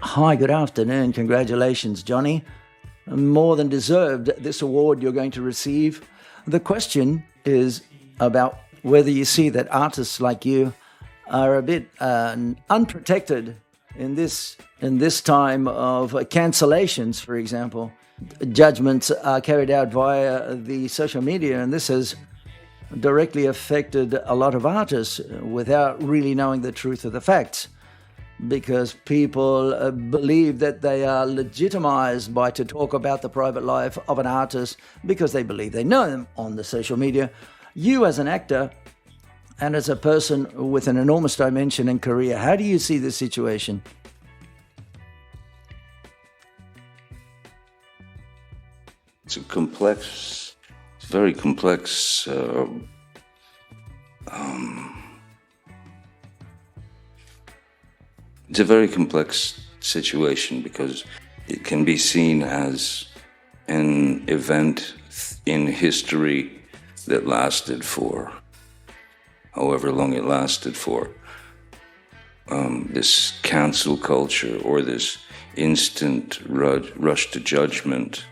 Hi, good afternoon. Congratulations, Johnny. More than deserved this award you're going to receive. The question is about whether you see that artists like you are a bit unprotected in this time of cancellations, for example. Judgments are carried out via the social media, and this has directly affected a lot of artists without really knowing the truth of the facts, because people believe that they are legitimized by to talk about the private life of an artist because they believe they know them on the social media. You as an actor and as a person with an enormous dimension and career, how do you see this situation? It's very complex it's a very complex situation because it can be seen as an event in history that lasted for however long it lasted for. This cancel culture or this instant rush to judgment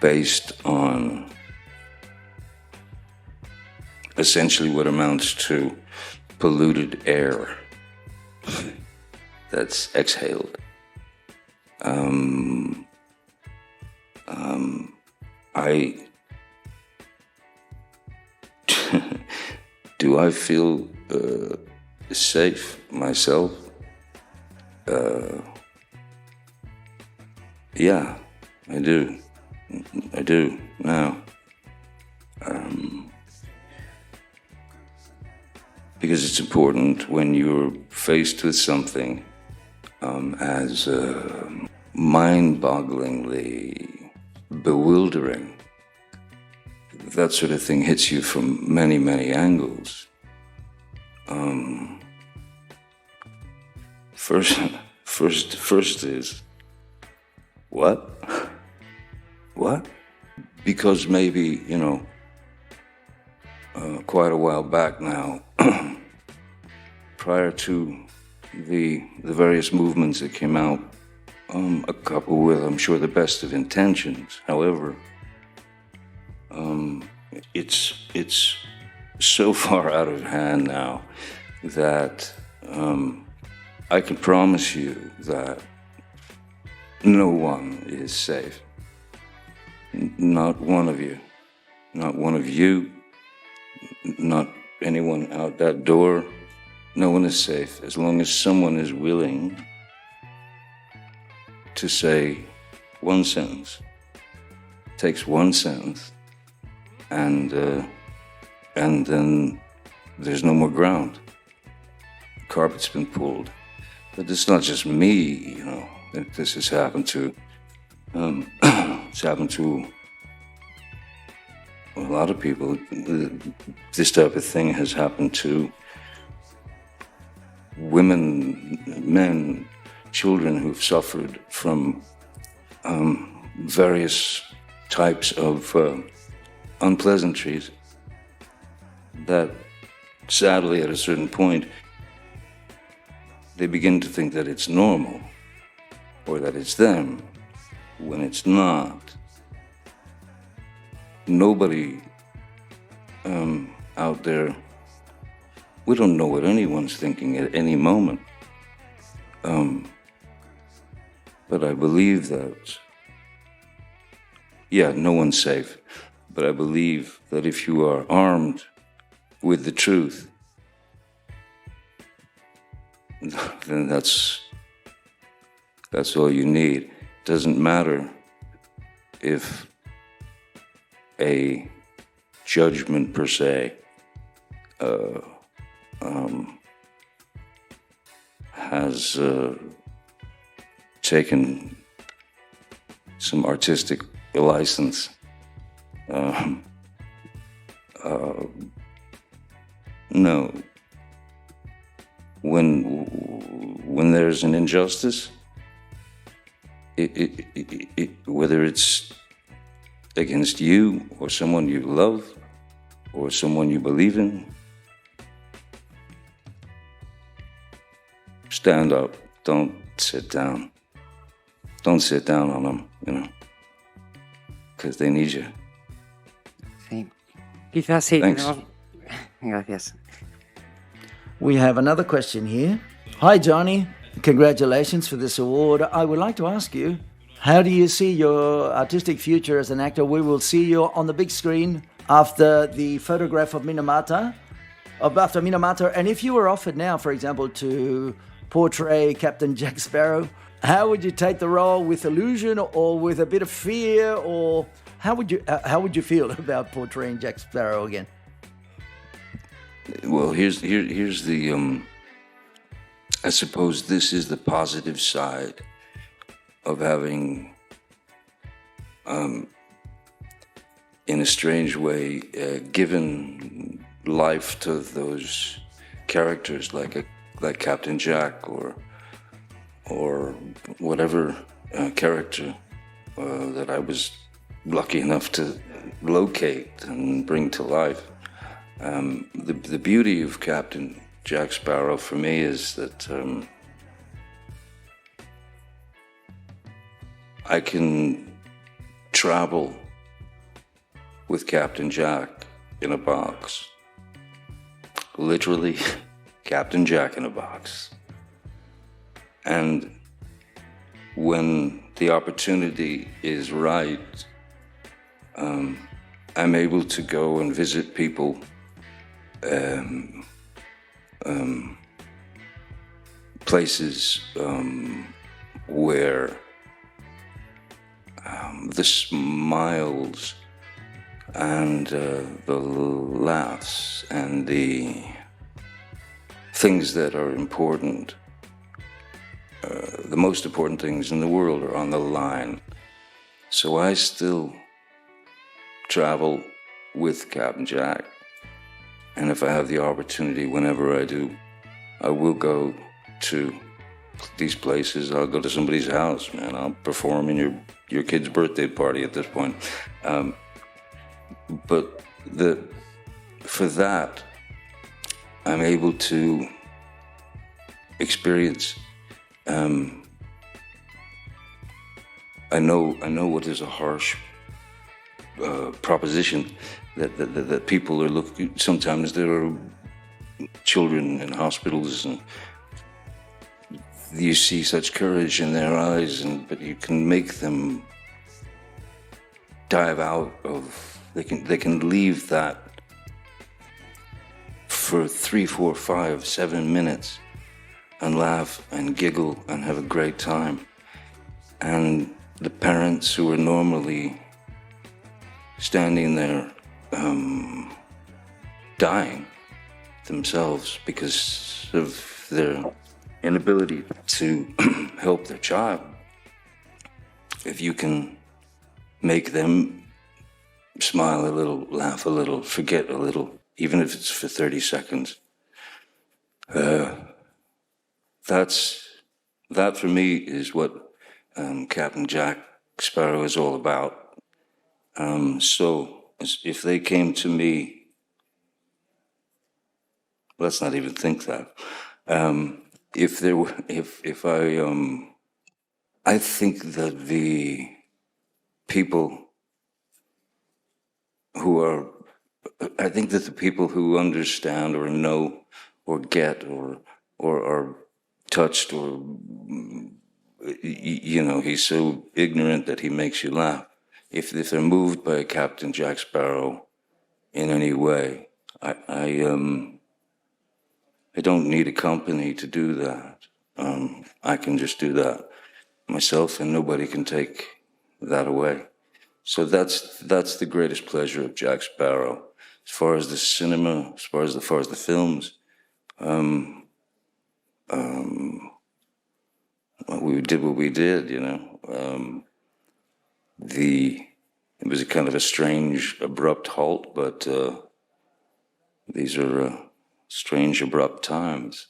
based on essentially what amounts to polluted air that's exhaled. Do I feel safe myself? Yeah, I do. I do now. Because it's important when you're faced with something as mind-bogglingly bewildering. That sort of thing hits you from many, many angles. First is, what? What? Because maybe, quite a while back now, prior to the various movements that came out, a couple with, I'm sure, the best of intentions. However, it's so far out of hand now that I can promise you that no one is safe. Not one of you. Not one of you. Not anyone out that door. No one is safe as long as someone is willing to say one sentence. Takes one sentence, and then there's no more ground. The carpet's been pulled. But it's not just me, that this has happened to. It's happened to a lot of people. This type of thing has happened to women, men, children who've suffered from various types of unpleasantries that sadly at a certain point they begin to think that it's normal or that it's them when it's not. Nobody out there, we don't know what anyone's thinking at any moment. But I believe that, no one's safe. But I believe that if you are armed with the truth, then that's all you need. It doesn't matter if a judgment per se has taken some artistic license. No. When there's an injustice, whether it's against you or someone you love or someone you believe in, stand up don't sit down. Don't sit down on them, you know, because they need you. Sí. Quizás sí. Thanks. Gracias. We have another question here. Hi, Johnny. Congratulations for this award. I would like to ask you, how do you see your artistic future as an actor? We will see you on the big screen after the photograph of Minamata. And if you were offered now, for example, to portray Captain Jack Sparrow, how would you take the role? With illusion or with a bit of fear? Or how would you feel about portraying Jack Sparrow again? Well, here's the. I suppose this is the positive side of having, in a strange way, given life to those characters like Captain Jack or whatever character that I was lucky enough to locate and bring to life. The beauty of Captain Jack Sparrow for me is that I can travel with Captain Jack in a box. Literally, Captain Jack in a box. And when the opportunity is right, I'm able to go and visit people places where the smiles and the laughs and the things that are important, the most important things in the world are on the line. So I still travel with Captain Jack. And if I have the opportunity, whenever I do, I will go to these places. I'll go to somebody's house, man. I'll perform in your kid's birthday party at this point. But for that, I'm able to experience. I know what is a harsh proposition that people are looking. Sometimes there are children in hospitals, and you see such courage in their eyes, but you can make them dive out of. They can leave that for 3, 4, 5, 7 minutes and laugh and giggle and have a great time. And the parents who are normally standing there dying themselves because of their inability to help their child, if you can make them smile a little, laugh a little, forget a little, even if it's for 30 seconds, that for me is what Captain Jack Sparrow is all about. So if they came to me, let's not even think that. I think that the people the people who understand or know or get or are touched, or he's so ignorant that he makes you laugh. If they're moved by Captain Jack Sparrow in any way, I don't need a company to do that. I can just do that myself, and nobody can take that away. So that's the greatest pleasure of Jack Sparrow. As far as the cinema, as far as the films, we did what we did, It was a kind of a strange, abrupt halt, but these are strange, abrupt times.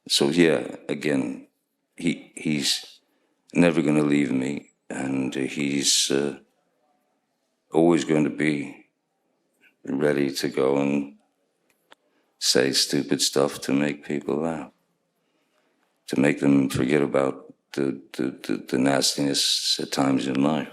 So yeah, again, he's never going to leave me, and he's always going to be ready to go and say stupid stuff to make people laugh, to make them forget about the nastiness at times in life.